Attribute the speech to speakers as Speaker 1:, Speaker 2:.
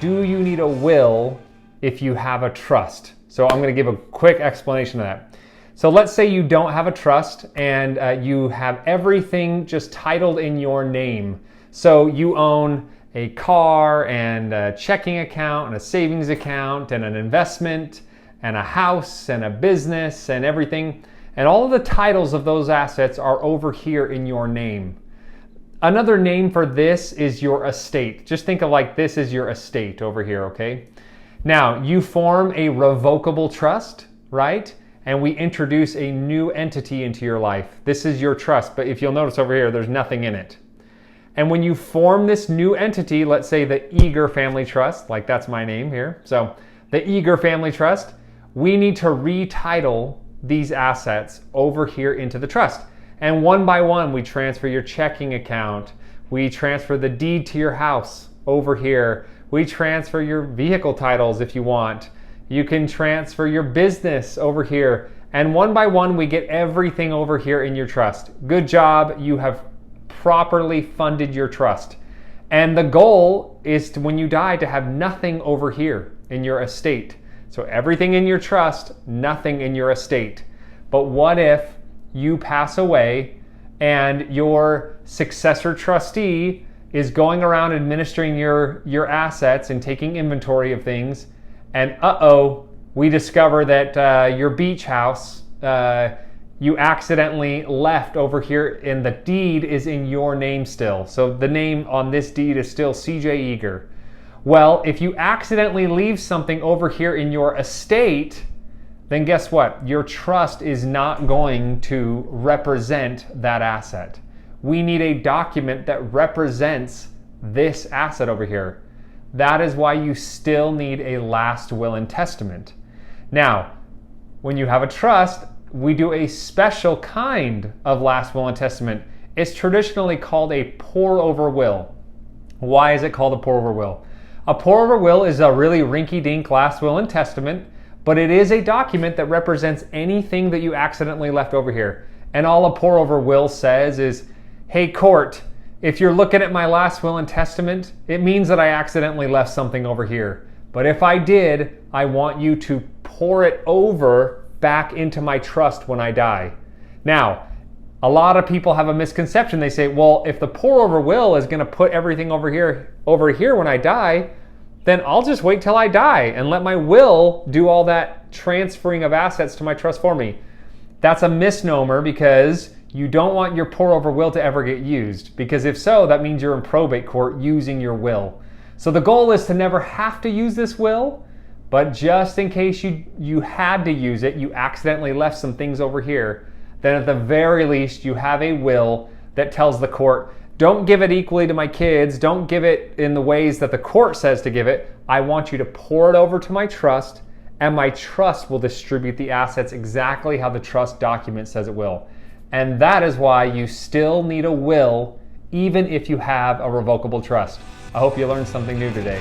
Speaker 1: do you need a will if you have a trust? So I'm going to give a quick explanation of that. So let's say you don't have a trust and you have everything just titled in your name. So you own a car and a checking account and a savings account and an investment and a house and a business and everything. And all of the titles of those assets are over here in your name. Another name for this is your estate. Just think of like this is your estate over here, okay? Now, you form a revocable trust, right? And we introduce a new entity into your life. This is your trust, but if you'll notice over here, there's nothing in it. And when you form this new entity, let's say the Eager Family Trust, like that's my name here. So the Eager Family Trust, we need to retitle these assets over here into the trust. And one by one, we transfer your checking account. We transfer the deed to your house over here. We transfer your vehicle titles if you want. You can transfer your business over here. And one by one, we get everything over here in your trust. Good job, you have properly funded your trust. And the goal is to, when you die, to have nothing over here in your estate. So everything in your trust, nothing in your estate. But what if you pass away and your successor trustee is going around administering your assets and taking inventory of things, and we discover that your beach house you accidentally left over here and the deed is in your name still. So the name on this deed is still CJ Eager. Well, if you accidentally leave something over here in your estate, then guess what? Your trust is not going to represent that asset. We need a document that represents this asset over here. That is why you still need a last will and testament. Now, when you have a trust, we do a special kind of last will and testament. It's traditionally called a pour-over will. Why is it called a pour-over will? A pour-over will is a really rinky-dink last will and testament, but it is a document that represents anything that you accidentally left over here. And all a pour-over will says is, hey court, if you're looking at my last will and testament, it means that I accidentally left something over here. But if I did, I want you to pour it over back into my trust when I die. Now, a lot of people have a misconception. They say, well, if the pour-over will is going to put everything over here when I die, then I'll just wait till I die and let my will do all that transferring of assets to my trust for me. That's a misnomer because you don't want your pour-over will to ever get used, because if so, that means you're in probate court using your will. So the goal is to never have to use this will, but just in case you had to use it, you accidentally left some things over here, then at the very least you have a will that tells the court, don't give it equally to my kids, don't give it in the ways that the court says to give it. I want you to pour it over to my trust, and my trust will distribute the assets exactly how the trust document says it will. And that is why you still need a will even if you have a revocable trust. I hope you learned something new today.